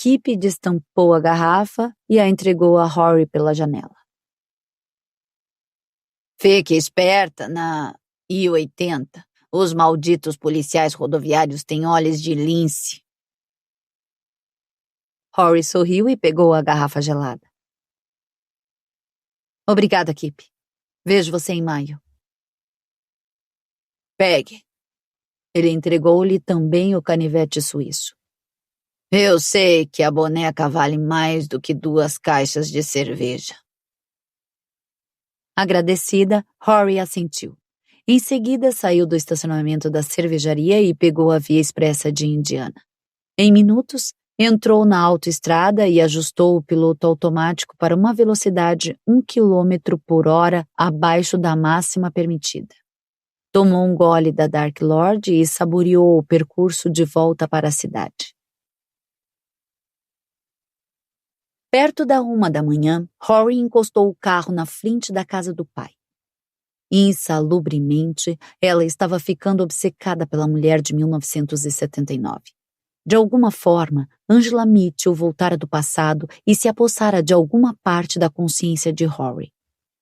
Kip destampou a garrafa e a entregou a Rory pela janela. Fique esperta na I-80. Os malditos policiais rodoviários têm olhos de lince. Rory sorriu e pegou a garrafa gelada. Obrigada, Kip. Vejo você em maio. Pegue. Ele entregou-lhe também o canivete suíço. Eu sei que a boneca vale mais do que 2 caixas de cerveja. Agradecida, Rory assentiu. Em seguida, saiu do estacionamento da cervejaria e pegou a via expressa de Indiana. Em minutos, entrou na autoestrada e ajustou o piloto automático para uma velocidade 1 km/h abaixo da máxima permitida. Tomou um gole da Dark Lord e saboreou o percurso de volta para a cidade. Perto da 1 da manhã, Rory encostou o carro na frente da casa do pai. Insalubremente, ela estava ficando obcecada pela mulher de 1979. De alguma forma, Angela Mitchell voltara do passado e se apossara de alguma parte da consciência de Rory.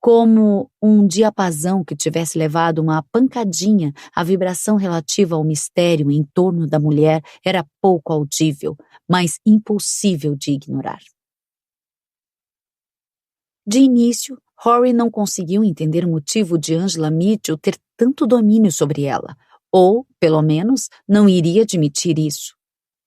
Como um diapasão que tivesse levado uma pancadinha, a vibração relativa ao mistério em torno da mulher era pouco audível, mas impossível de ignorar. De início, Rory não conseguiu entender o motivo de Angela Mitchell ter tanto domínio sobre ela, ou, pelo menos, não iria admitir isso.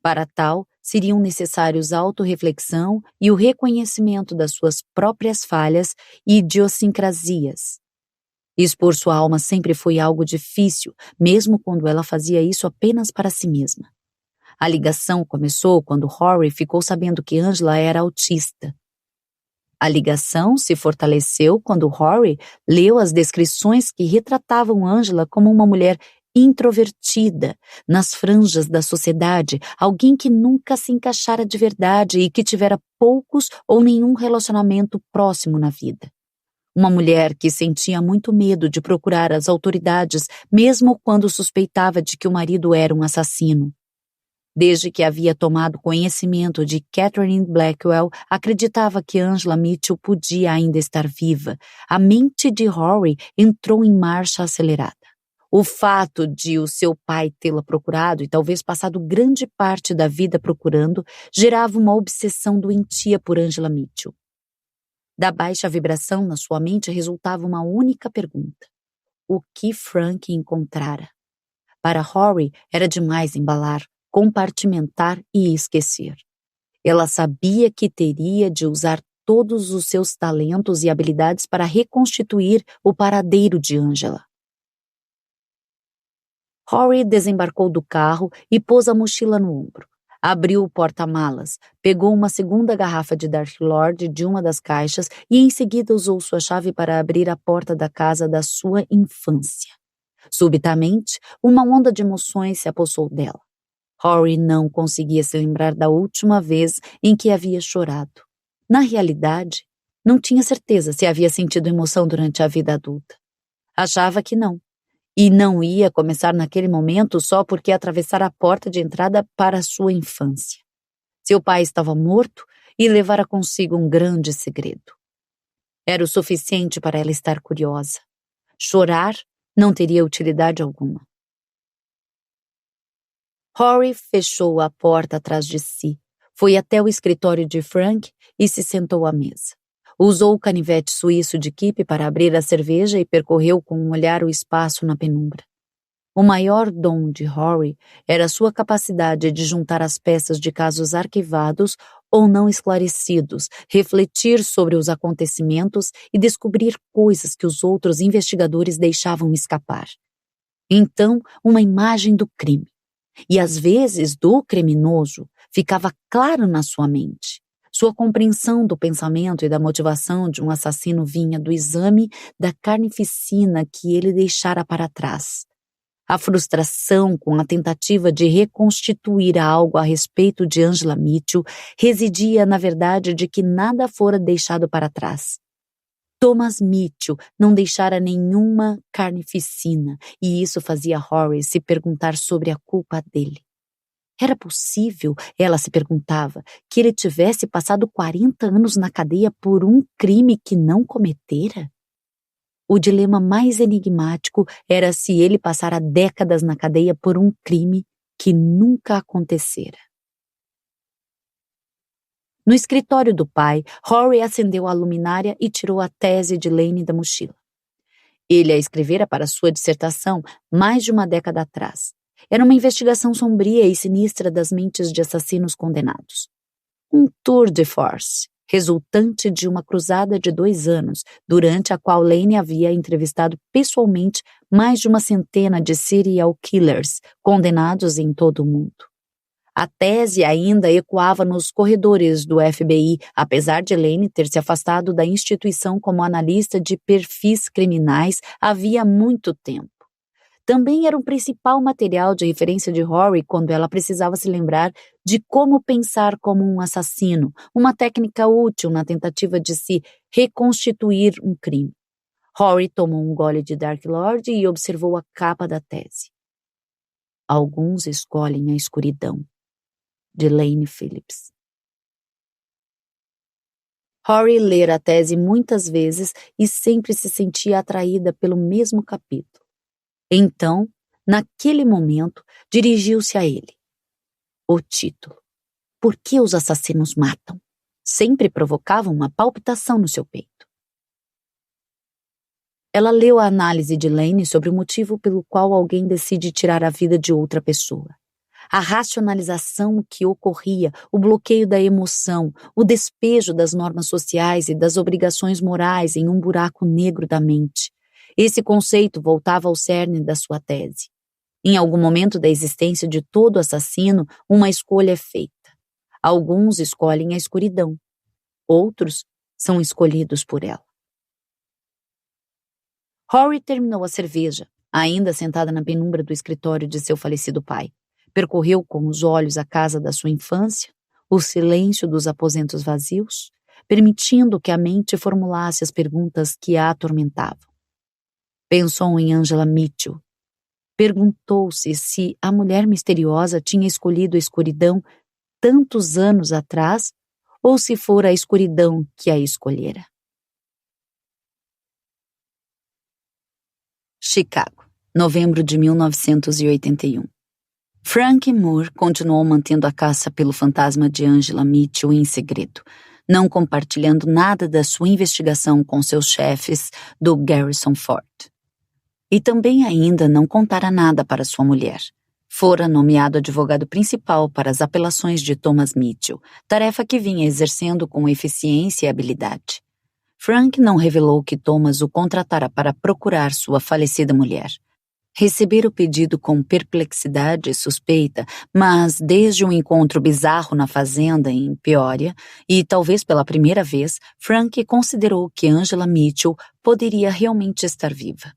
Para tal, seriam necessários autorreflexão e o reconhecimento das suas próprias falhas e idiosincrasias. Expor sua alma sempre foi algo difícil, mesmo quando ela fazia isso apenas para si mesma. A ligação começou quando Rory ficou sabendo que Angela era autista. A ligação se fortaleceu quando Rory leu as descrições que retratavam Angela como uma mulher introvertida, nas franjas da sociedade, alguém que nunca se encaixara de verdade e que tivera poucos ou nenhum relacionamento próximo na vida. Uma mulher que sentia muito medo de procurar as autoridades, mesmo quando suspeitava de que o marido era um assassino. Desde que havia tomado conhecimento de Catherine Blackwell, acreditava que Angela Mitchell podia ainda estar viva. A mente de Rory entrou em marcha acelerada. O fato de o seu pai tê-la procurado e talvez passado grande parte da vida procurando, gerava uma obsessão doentia por Angela Mitchell. Da baixa vibração na sua mente resultava uma única pergunta: o que Frank encontrara? Para Rory era demais embalar, compartimentar e esquecer. Ela sabia que teria de usar todos os seus talentos e habilidades para reconstituir o paradeiro de Angela. Rory desembarcou do carro e pôs a mochila no ombro. Abriu o porta-malas, pegou uma segunda garrafa de Dark Lord de uma das caixas e em seguida usou sua chave para abrir a porta da casa da sua infância. Subitamente, uma onda de emoções se apossou dela. Rory não conseguia se lembrar da última vez em que havia chorado. Na realidade, não tinha certeza se havia sentido emoção durante a vida adulta. Achava que não. E não ia começar naquele momento só porque atravessara a porta de entrada para a sua infância. Seu pai estava morto e levara consigo um grande segredo. Era o suficiente para ela estar curiosa. Chorar não teria utilidade alguma. Rory fechou a porta atrás de si, foi até o escritório de Frank e se sentou à mesa. Usou o canivete suíço de Kip para abrir a cerveja e percorreu com um olhar o espaço na penumbra. O maior dom de Rory era sua capacidade de juntar as peças de casos arquivados ou não esclarecidos, refletir sobre os acontecimentos e descobrir coisas que os outros investigadores deixavam escapar. Então, uma imagem do crime. E às vezes do criminoso ficava claro na sua mente. Sua compreensão do pensamento e da motivação de um assassino vinha do exame da carnificina que ele deixara para trás. A frustração com a tentativa de reconstituir algo a respeito de Angela Mitchell residia na verdade de que nada fora deixado para trás. Thomas Mitchell não deixara nenhuma carnificina, e isso fazia Rory se perguntar sobre a culpa dele. Era possível, ela se perguntava, que ele tivesse passado 40 anos na cadeia por um crime que não cometera? O dilema mais enigmático era se ele passara décadas na cadeia por um crime que nunca acontecera. No escritório do pai, Rory acendeu a luminária e tirou a tese de Lane da mochila. Ele a escrevera para sua dissertação mais de uma década atrás. Era uma investigação sombria e sinistra das mentes de assassinos condenados. Um tour de force, resultante de uma cruzada de 2 anos, durante a qual Lane havia entrevistado pessoalmente mais de uma centena de serial killers condenados em todo o mundo. A tese ainda ecoava nos corredores do FBI, apesar de Lane ter se afastado da instituição como analista de perfis criminais havia muito tempo. Também era um principal material de referência de Rory quando ela precisava se lembrar de como pensar como um assassino, uma técnica útil na tentativa de se reconstituir um crime. Rory tomou um gole de Dark Lord e observou a capa da tese. Alguns escolhem a escuridão, de Lane Phillips. Rory lera a tese muitas vezes e sempre se sentia atraída pelo mesmo capítulo. Então, naquele momento, dirigiu-se a ele. O título. Por que os assassinos matam? Sempre provocava uma palpitação no seu peito. Ela leu a análise de Lane sobre o motivo pelo qual alguém decide tirar a vida de outra pessoa. A racionalização que ocorria, o bloqueio da emoção, o despejo das normas sociais e das obrigações morais em um buraco negro da mente. Esse conceito voltava ao cerne da sua tese. Em algum momento da existência de todo assassino, uma escolha é feita. Alguns escolhem a escuridão. Outros são escolhidos por ela. Rory terminou a cerveja, ainda sentada na penumbra do escritório de seu falecido pai. Percorreu com os olhos a casa da sua infância, o silêncio dos aposentos vazios, permitindo que a mente formulasse as perguntas que a atormentavam. Pensou em Angela Mitchell. Perguntou-se se a mulher misteriosa tinha escolhido a escuridão tantos anos atrás ou se fora a escuridão que a escolhera. Chicago, novembro de 1981. Frank Moore continuou mantendo a caça pelo fantasma de Angela Mitchell em segredo, não compartilhando nada da sua investigação com seus chefes do Garrison Fort. E também ainda não contara nada para sua mulher. Fora nomeado advogado principal para as apelações de Thomas Mitchell, tarefa que vinha exercendo com eficiência e habilidade. Frank não revelou que Thomas o contratara para procurar sua falecida mulher. Recebera o pedido com perplexidade e suspeita, mas desde um encontro bizarro na fazenda em Peoria, e talvez pela primeira vez, Frank considerou que Angela Mitchell poderia realmente estar viva.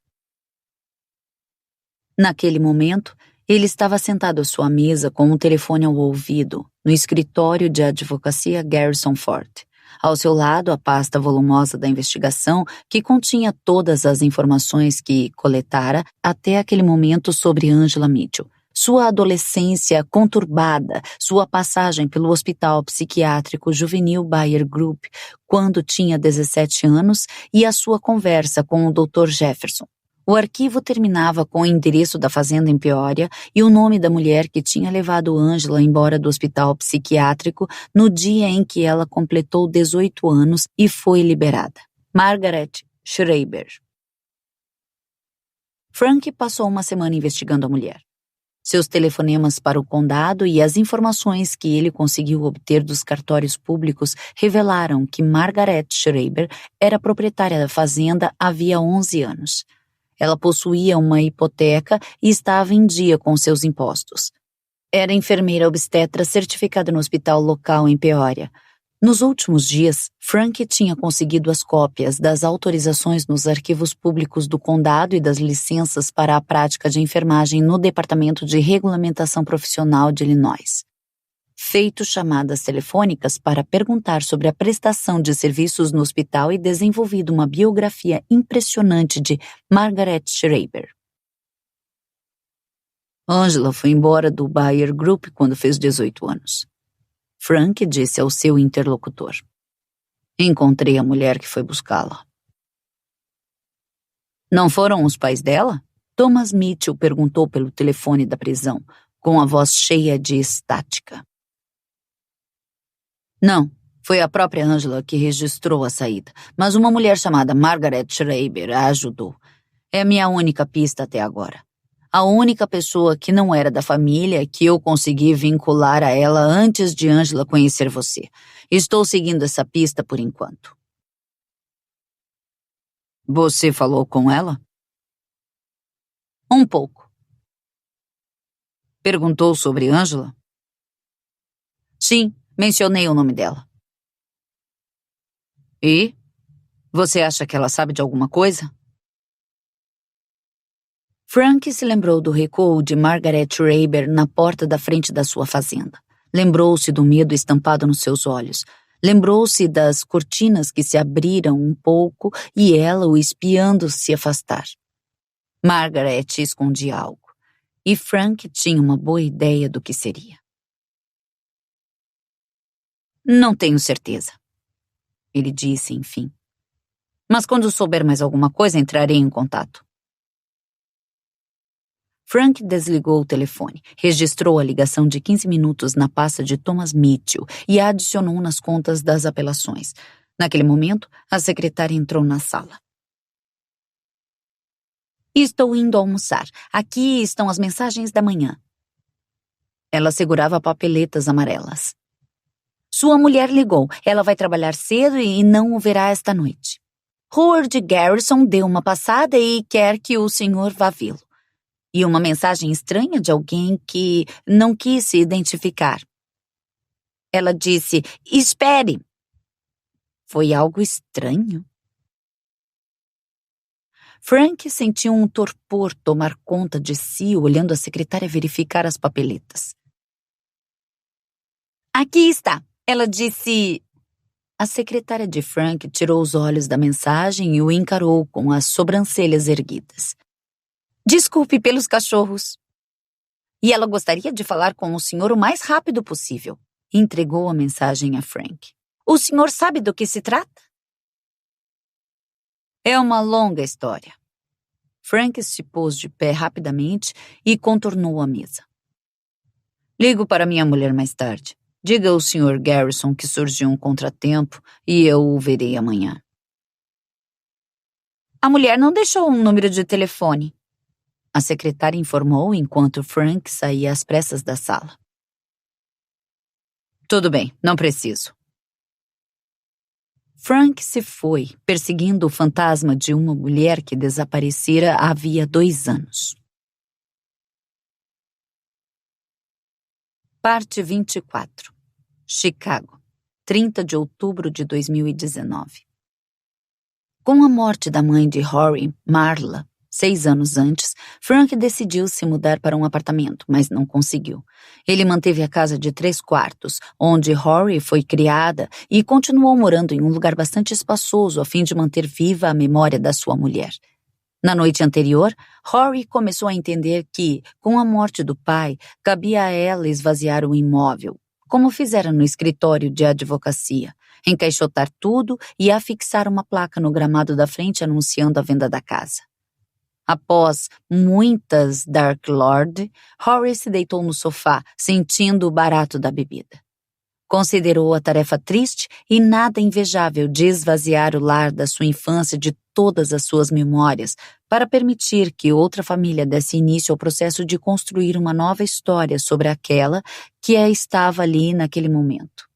Naquele momento, ele estava sentado à sua mesa com o telefone ao ouvido, no escritório de advocacia Garrison Fort. Ao seu lado, a pasta volumosa da investigação, que continha todas as informações que coletara até aquele momento sobre Angela Mitchell. Sua adolescência conturbada, sua passagem pelo Hospital Psiquiátrico Juvenil Bayer Group, quando tinha 17 anos, e a sua conversa com o Dr. Jefferson. O arquivo terminava com o endereço da fazenda em Peoria e o nome da mulher que tinha levado Angela embora do hospital psiquiátrico no dia em que ela completou 18 anos e foi liberada. Margaret Schreiber. Frank passou uma semana investigando a mulher. Seus telefonemas para o condado e as informações que ele conseguiu obter dos cartórios públicos revelaram que Margaret Schreiber era proprietária da fazenda havia 11 anos. Ela possuía uma hipoteca e estava em dia com seus impostos. Era enfermeira obstetra certificada no hospital local em Peoria. Nos últimos dias, Frank tinha conseguido as cópias das autorizações nos arquivos públicos do condado e das licenças para a prática de enfermagem no Departamento de Regulamentação Profissional de Illinois. Feito chamadas telefônicas para perguntar sobre a prestação de serviços no hospital e desenvolvido uma biografia impressionante de Margaret Schreiber. Angela foi embora do Bayer Group quando fez 18 anos. Frank disse ao seu interlocutor. Encontrei a mulher que foi buscá-la. Não foram os pais dela? Thomas Mitchell perguntou pelo telefone da prisão, com a voz cheia de estática. Não, foi a própria Angela que registrou a saída, mas uma mulher chamada Margaret Schreiber a ajudou. É a minha única pista até agora. A única pessoa que não era da família que eu consegui vincular a ela antes de Angela conhecer você. Estou seguindo essa pista por enquanto. Você falou com ela? Um pouco. Perguntou sobre Angela? Sim, mencionei o nome dela. E? Você acha que ela sabe de alguma coisa? Frank se lembrou do recuo de Margaret Schreiber na porta da frente da sua fazenda. Lembrou-se do medo estampado nos seus olhos. Lembrou-se das cortinas que se abriram um pouco e ela o espiando se afastar. Margaret escondia algo, e Frank tinha uma boa ideia do que seria. Não tenho certeza, ele disse, enfim. Mas quando souber mais alguma coisa, entrarei em contato. Frank desligou o telefone, registrou a ligação de 15 minutos na pasta de Thomas Mitchell e a adicionou nas contas das apelações. Naquele momento, a secretária entrou na sala. Estou indo almoçar. Aqui estão as mensagens da manhã. Ela segurava papeletas amarelas. Sua mulher ligou. Ela vai trabalhar cedo e não o verá esta noite. Howard Garrison deu uma passada e quer que o senhor vá vê-lo. E uma mensagem estranha de alguém que não quis se identificar. Ela disse, espere. Foi algo estranho. Frank sentiu um torpor tomar conta de si, olhando a secretária verificar as papeletas. Aqui está. Ela disse... A secretária de Frank tirou os olhos da mensagem e o encarou com as sobrancelhas erguidas. Desculpe pelos cachorros. E ela gostaria de falar com o senhor o mais rápido possível. Entregou a mensagem a Frank. O senhor sabe do que se trata? É uma longa história. Frank se pôs de pé rapidamente e contornou a mesa. Ligo para minha mulher mais tarde. Diga ao Sr. Garrison que surgiu um contratempo e eu o verei amanhã. A mulher não deixou um número de telefone. A secretária informou enquanto Frank saía às pressas da sala. Tudo bem, não preciso. Frank se foi, perseguindo o fantasma de uma mulher que desaparecera havia 2 anos. Parte 24. Chicago, 30 de outubro de 2019. Com a morte da mãe de Rory, Marla, 6 anos antes, Frank decidiu se mudar para um apartamento, mas não conseguiu. Ele manteve a casa de 3 quartos, onde Rory foi criada, e continuou morando em um lugar bastante espaçoso a fim de manter viva a memória da sua mulher. Na noite anterior, Rory começou a entender que, com a morte do pai, cabia a ela esvaziar o imóvel, como fizera no escritório de advocacia, encaixotar tudo e afixar uma placa no gramado da frente anunciando a venda da casa. Após muitas Dark Lord, Rory se deitou no sofá, sentindo o barato da bebida. Considerou a tarefa triste e nada invejável de esvaziar o lar da sua infância de todas as suas memórias para permitir que outra família desse início ao processo de construir uma nova história sobre aquela que estava ali naquele momento.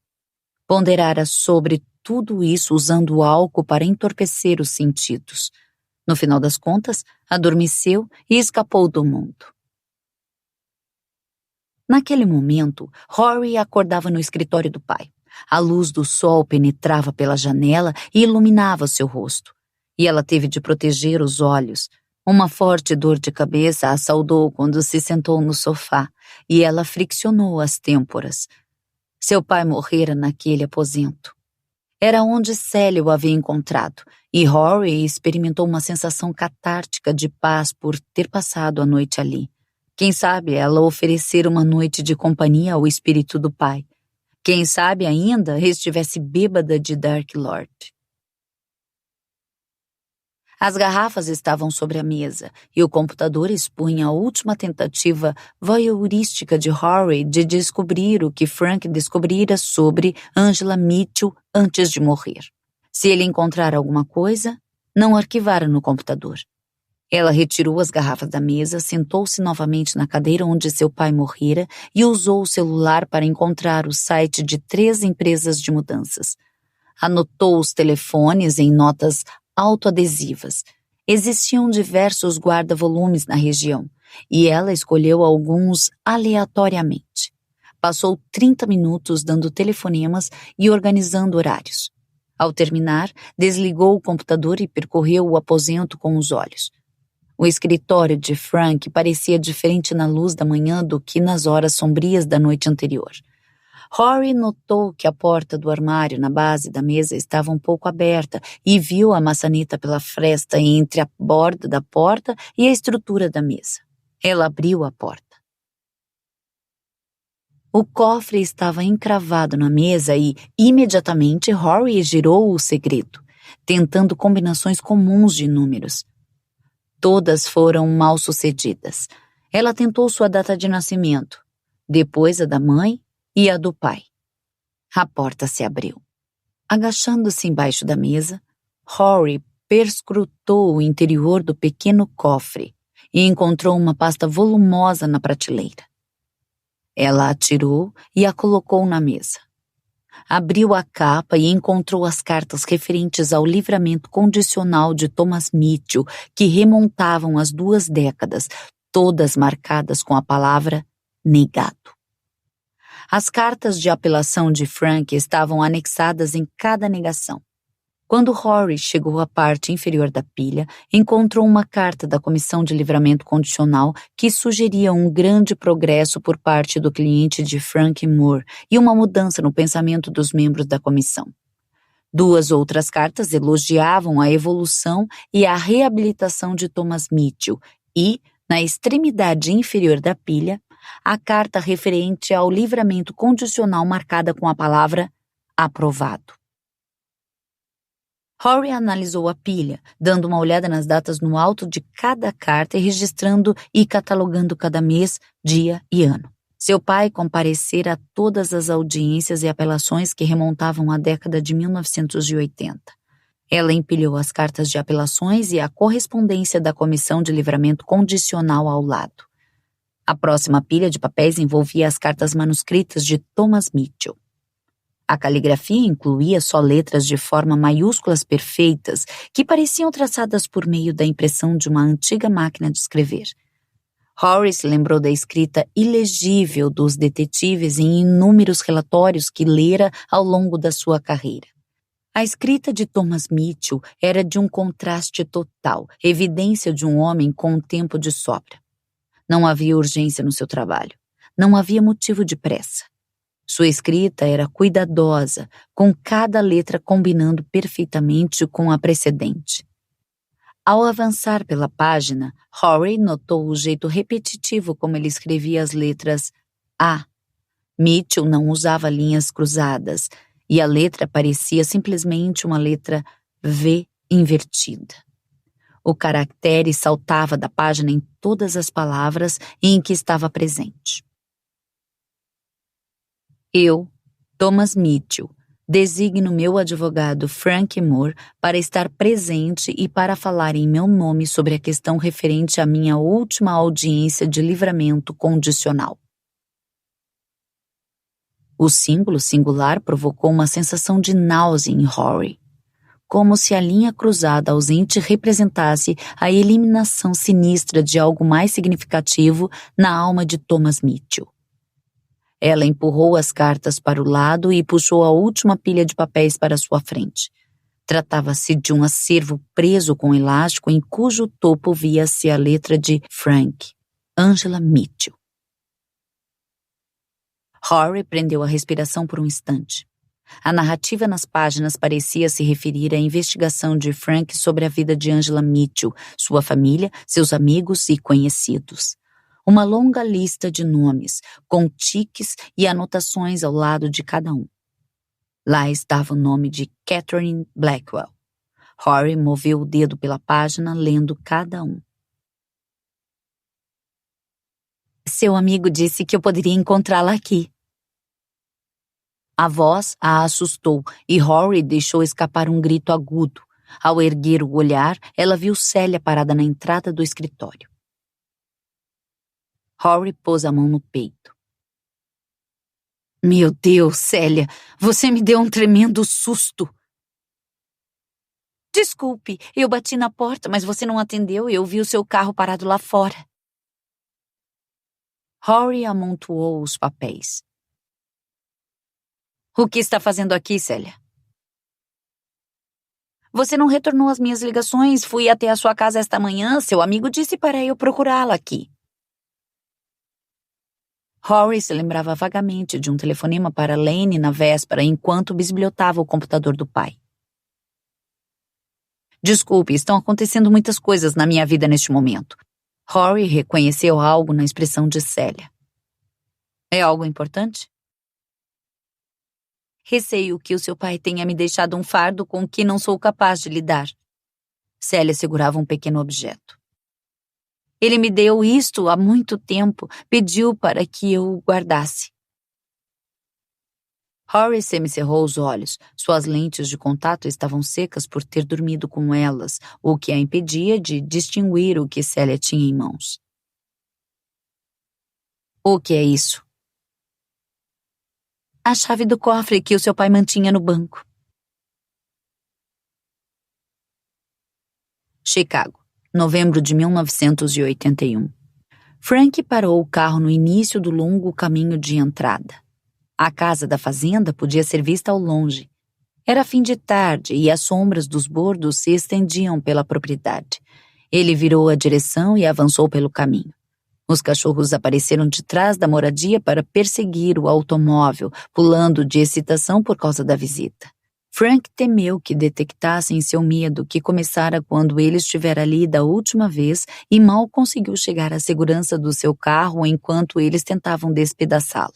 Ponderara sobre tudo isso usando álcool para entorpecer os sentidos. No final das contas, adormeceu e escapou do mundo. Naquele momento, Rory acordava no escritório do pai. A luz do sol penetrava pela janela e iluminava seu rosto. E ela teve de proteger os olhos. Uma forte dor de cabeça a saudou quando se sentou no sofá, e ela friccionou as têmporas. Seu pai morrera naquele aposento. Era onde Sally o havia encontrado, e Rory experimentou uma sensação catártica de paz por ter passado a noite ali. Quem sabe ela oferecer uma noite de companhia ao espírito do pai. Quem sabe ainda estivesse bêbada de Dark Lord. As garrafas estavam sobre a mesa e o computador expunha a última tentativa voyeurística de Rory de descobrir o que Frank descobrira sobre Angela Mitchell antes de morrer. Se ele encontrar alguma coisa, não arquivara no computador. Ela retirou as garrafas da mesa, sentou-se novamente na cadeira onde seu pai morrera e usou o celular para encontrar o site de 3 empresas de mudanças. Anotou os telefones em notas autoadesivas. Existiam diversos guarda-volumes na região, e ela escolheu alguns aleatoriamente. Passou 30 minutos dando telefonemas e organizando horários. Ao terminar, desligou o computador e percorreu o aposento com os olhos. O escritório de Frank parecia diferente na luz da manhã do que nas horas sombrias da noite anterior. Rory notou que a porta do armário na base da mesa estava um pouco aberta e viu a maçaneta pela fresta entre a borda da porta e a estrutura da mesa. Ela abriu a porta. O cofre estava encravado na mesa e, imediatamente, Rory girou o segredo, tentando combinações comuns de números. Todas foram mal sucedidas. Ela tentou sua data de nascimento, depois a da mãe e a do pai. A porta se abriu. Agachando-se embaixo da mesa, Rory perscrutou o interior do pequeno cofre e encontrou uma pasta volumosa na prateleira. Ela a tirou e a colocou na mesa. Abriu a capa e encontrou as cartas referentes ao livramento condicional de Thomas Mitchell, que remontavam às 2 décadas, todas marcadas com a palavra negado. As cartas de apelação de Frank estavam anexadas em cada negação. Quando Rory chegou à parte inferior da pilha, encontrou uma carta da Comissão de Livramento Condicional que sugeria um grande progresso por parte do cliente de Frank Moore e uma mudança no pensamento dos membros da comissão. 2 outras cartas elogiavam a evolução e a reabilitação de Thomas Mitchell e, na extremidade inferior da pilha, a carta referente ao livramento condicional marcada com a palavra aprovado. Rory analisou a pilha, dando uma olhada nas datas no alto de cada carta e registrando e catalogando cada mês, dia e ano. Seu pai comparecera a todas as audiências e apelações que remontavam à década de 1980. Ela empilhou as cartas de apelações e a correspondência da Comissão de Livramento Condicional ao lado. A próxima pilha de papéis envolvia as cartas manuscritas de Thomas Mitchell. A caligrafia incluía só letras de forma maiúsculas perfeitas que pareciam traçadas por meio da impressão de uma antiga máquina de escrever. Rory se lembrou da escrita ilegível dos detetives em inúmeros relatórios que lera ao longo da sua carreira. A escrita de Thomas Mitchell era de um contraste total, evidência de um homem com tempo de sobra. Não havia urgência no seu trabalho. Não havia motivo de pressa. Sua escrita era cuidadosa, com cada letra combinando perfeitamente com a precedente. Ao avançar pela página, Rory notou o jeito repetitivo como ele escrevia as letras A. Mitchell não usava linhas cruzadas, e a letra parecia simplesmente uma letra V invertida. O caractere saltava da página em todas as palavras em que estava presente. Eu, Thomas Mitchell, designo meu advogado Frank Moore para estar presente e para falar em meu nome sobre a questão referente à minha última audiência de livramento condicional. O símbolo singular provocou uma sensação de náusea em Rory, como se a linha cruzada ausente representasse a eliminação sinistra de algo mais significativo na alma de Thomas Mitchell. Ela empurrou as cartas para o lado e puxou a última pilha de papéis para sua frente. Tratava-se de um acervo preso com elástico em cujo topo via-se a letra de Frank, Angela Mitchell. Rory prendeu a respiração por um instante. A narrativa nas páginas parecia se referir à investigação de Frank sobre a vida de Angela Mitchell, sua família, seus amigos e conhecidos. Uma longa lista de nomes, com tiques e anotações ao lado de cada um. Lá estava o nome de Catherine Blackwell. Rory moveu o dedo pela página, lendo cada um. Seu amigo disse que eu poderia encontrá-la aqui. A voz a assustou e Rory deixou escapar um grito agudo. Ao erguer o olhar, ela viu Célia parada na entrada do escritório. Rory pôs a mão no peito. Meu Deus, Célia, você me deu um tremendo susto. Desculpe, eu bati na porta, mas você não atendeu e eu vi o seu carro parado lá fora. Rory amontoou os papéis. O que está fazendo aqui, Célia? Você não retornou as minhas ligações, fui até a sua casa esta manhã, seu amigo disse para eu procurá-la aqui. Rory se lembrava vagamente de um telefonema para Lane na véspera enquanto bisbilhotava o computador do pai. Desculpe, estão acontecendo muitas coisas na minha vida neste momento. Rory reconheceu algo na expressão de Célia. É algo importante? Receio que o seu pai tenha me deixado um fardo com o que não sou capaz de lidar. Célia segurava um pequeno objeto. Ele me deu isto há muito tempo, pediu para que eu o guardasse. Rory semicerrou os olhos. Suas lentes de contato estavam secas por ter dormido com elas, o que a impedia de distinguir o que Célia tinha em mãos. O que é isso? A chave do cofre que o seu pai mantinha no banco. Chicago, novembro de 1981. Frank parou o carro no início do longo caminho de entrada. A casa da fazenda podia ser vista ao longe. Era fim de tarde e as sombras dos bordos se estendiam pela propriedade. Ele virou a direção e avançou pelo caminho. Os cachorros apareceram de trás da moradia para perseguir o automóvel, pulando de excitação por causa da visita. Frank temeu que detectassem seu medo, que começara quando ele estivera ali da última vez e mal conseguiu chegar à segurança do seu carro enquanto eles tentavam despedaçá-lo.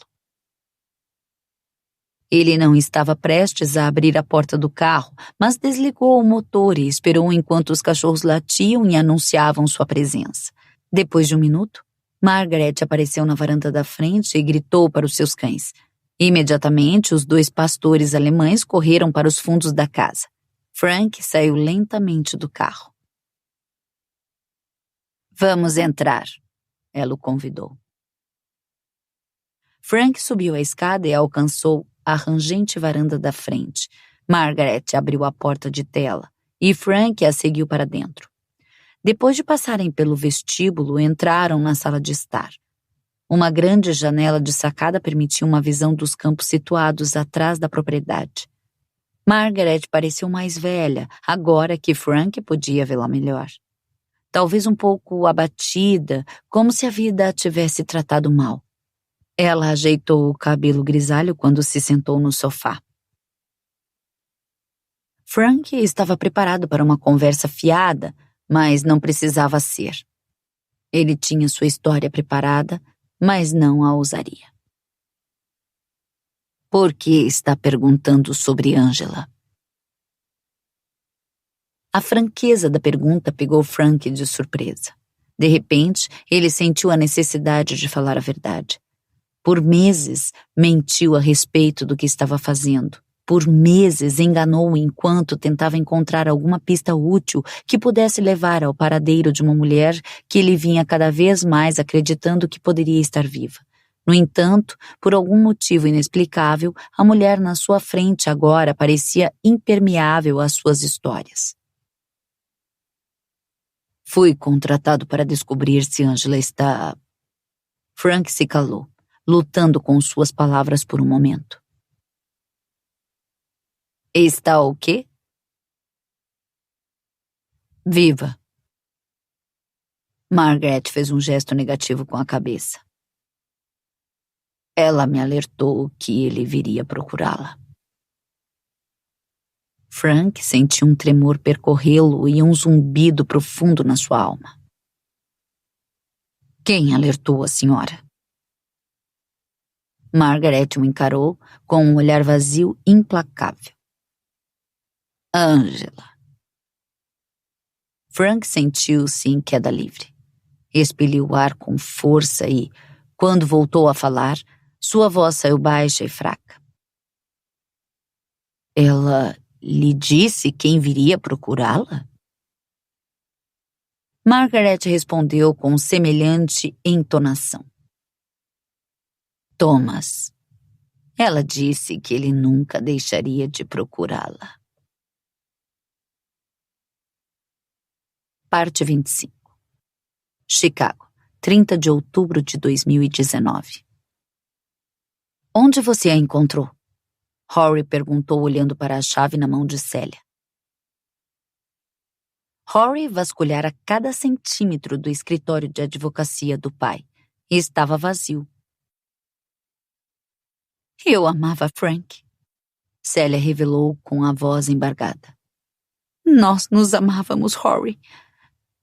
Ele não estava prestes a abrir a porta do carro, mas desligou o motor e esperou enquanto os cachorros latiam e anunciavam sua presença. Depois de um minuto, Margaret apareceu na varanda da frente e gritou para os seus cães. Imediatamente, os 2 pastores alemães correram para os fundos da casa. Frank saiu lentamente do carro. Vamos entrar, ela o convidou. Frank subiu a escada e alcançou a rangente varanda da frente. Margaret abriu a porta de tela e Frank a seguiu para dentro. Depois de passarem pelo vestíbulo, entraram na sala de estar. Uma grande janela de sacada permitia uma visão dos campos situados atrás da propriedade. Margaret pareceu mais velha, agora que Frank podia vê-la melhor. Talvez um pouco abatida, como se a vida a tivesse tratado mal. Ela ajeitou o cabelo grisalho quando se sentou no sofá. Frank estava preparado para uma conversa fiada, mas não precisava ser. Ele tinha sua história preparada, mas não a usaria. Por que está perguntando sobre Angela? A franqueza da pergunta pegou Frank de surpresa. De repente, ele sentiu a necessidade de falar a verdade. Por meses, mentiu a respeito do que estava fazendo. Por meses, enganou enquanto tentava encontrar alguma pista útil que pudesse levar ao paradeiro de uma mulher que ele vinha cada vez mais acreditando que poderia estar viva. No entanto, por algum motivo inexplicável, a mulher na sua frente agora parecia impermeável às suas histórias. Fui contratado para descobrir se Angela está... Frank se calou, lutando com suas palavras por um momento. Está o quê? Viva. Margaret fez um gesto negativo com a cabeça. Ela me alertou que ele viria procurá-la. Frank sentiu um tremor percorrê-lo e um zumbido profundo na sua alma. Quem alertou a senhora? Margaret o encarou com um olhar vazio implacável. Angela. Frank sentiu-se em queda livre. Expeliu o ar com força e, quando voltou a falar, sua voz saiu baixa e fraca. Ela lhe disse quem viria procurá-la? Margaret respondeu com semelhante entonação. Thomas. Ela disse que ele nunca deixaria de procurá-la. Parte 25. Chicago, 30 de outubro de 2019. Onde você a encontrou? Rory perguntou olhando para a chave na mão de Célia. Rory vasculhara cada centímetro do escritório de advocacia do pai e estava vazio. Eu amava Frank, Célia revelou com a voz embargada. Nós nos amávamos, Rory.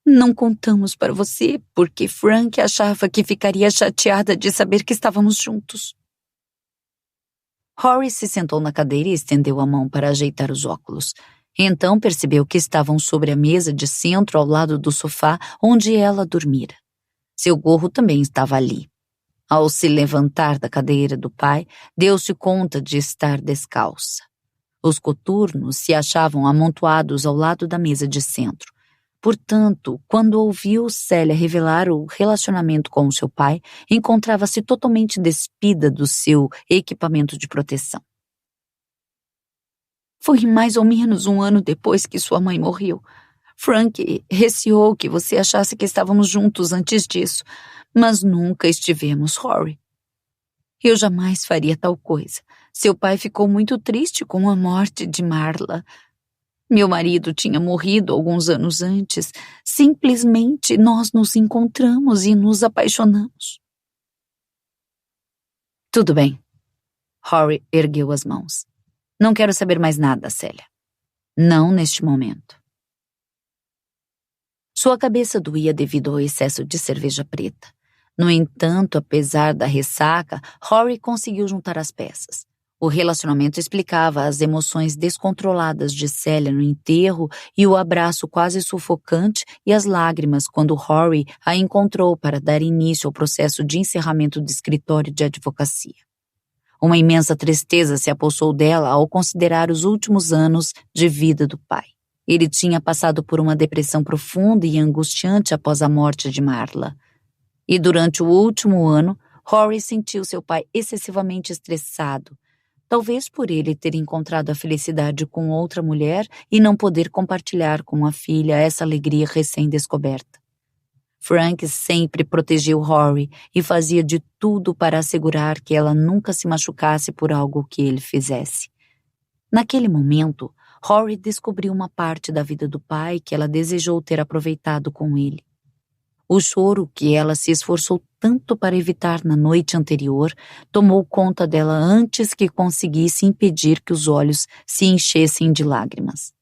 Não contamos para você porque Frank achava que ficaria chateada de saber que estávamos juntos. Rory se sentou na cadeira e estendeu a mão para ajeitar os óculos. Então percebeu que estavam sobre a mesa de centro ao lado do sofá onde ela dormira. Seu gorro também estava ali. Ao se levantar da cadeira do pai, deu-se conta de estar descalça. Os coturnos se achavam amontoados ao lado da mesa de centro. Portanto, quando ouviu Célia revelar o relacionamento com seu pai, encontrava-se totalmente despida do seu equipamento de proteção. Foi mais ou menos um ano depois que sua mãe morreu. Frank receou que você achasse que estávamos juntos antes disso, mas nunca estivemos, Rory. Eu jamais faria tal coisa. Seu pai ficou muito triste com a morte de Marla. Meu marido tinha morrido alguns anos antes. Simplesmente nós nos encontramos e nos apaixonamos. Tudo bem. Rory ergueu as mãos. Não quero saber mais nada, Célia. Não neste momento. Sua cabeça doía devido ao excesso de cerveja preta. No entanto, apesar da ressaca, Rory conseguiu juntar as peças. O relacionamento explicava as emoções descontroladas de Célia no enterro e o abraço quase sufocante e as lágrimas quando Rory a encontrou para dar início ao processo de encerramento do escritório de advocacia. Uma imensa tristeza se apossou dela ao considerar os últimos anos de vida do pai. Ele tinha passado por uma depressão profunda e angustiante após a morte de Marla. E durante o último ano, Rory sentiu seu pai excessivamente estressado, talvez por ele ter encontrado a felicidade com outra mulher e não poder compartilhar com a filha essa alegria recém-descoberta. Frank sempre protegeu Rory e fazia de tudo para assegurar que ela nunca se machucasse por algo que ele fizesse. Naquele momento, Rory descobriu uma parte da vida do pai que ela desejou ter aproveitado com ele. O choro que ela se esforçou tanto para evitar na noite anterior tomou conta dela antes que conseguisse impedir que os olhos se enchessem de lágrimas.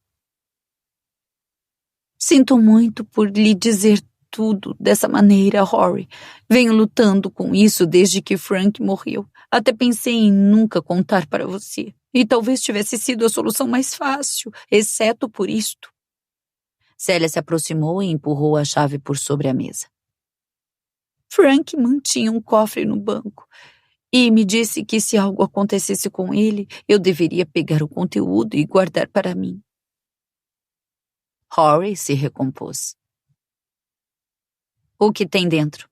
Sinto muito por lhe dizer tudo dessa maneira, Rory. Venho lutando com isso desde que Frank morreu. Até pensei em nunca contar para você. E talvez tivesse sido a solução mais fácil, exceto por isto. Célia se aproximou e empurrou a chave por sobre a mesa. Frank mantinha um cofre no banco e me disse que se algo acontecesse com ele, eu deveria pegar o conteúdo e guardar para mim. Rory se recompôs. O que tem dentro?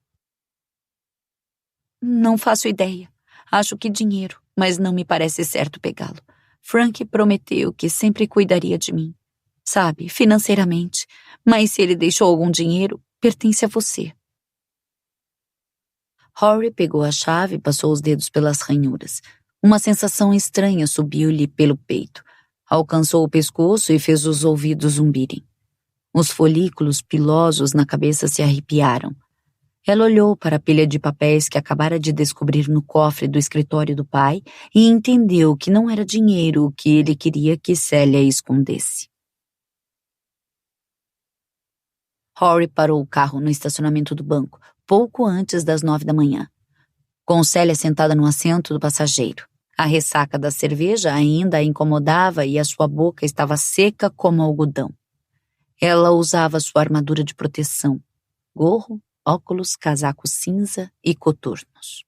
Não faço ideia. Acho que dinheiro, mas não me parece certo pegá-lo. Frank prometeu que sempre cuidaria de mim. Sabe, financeiramente. Mas se ele deixou algum dinheiro, pertence a você. Rory pegou a chave e passou os dedos pelas ranhuras. Uma sensação estranha subiu-lhe pelo peito. Alcançou o pescoço e fez os ouvidos zumbirem. Os folículos pilosos na cabeça se arrepiaram. Ela olhou para a pilha de papéis que acabara de descobrir no cofre do escritório do pai e entendeu que não era dinheiro o que ele queria que Célia escondesse. Rory parou o carro no estacionamento do banco, pouco antes das 9 da manhã, com Célia sentada no assento do passageiro. A ressaca da cerveja ainda a incomodava e a sua boca estava seca como algodão. Ela usava sua armadura de proteção, gorro, óculos, casaco cinza e coturnos.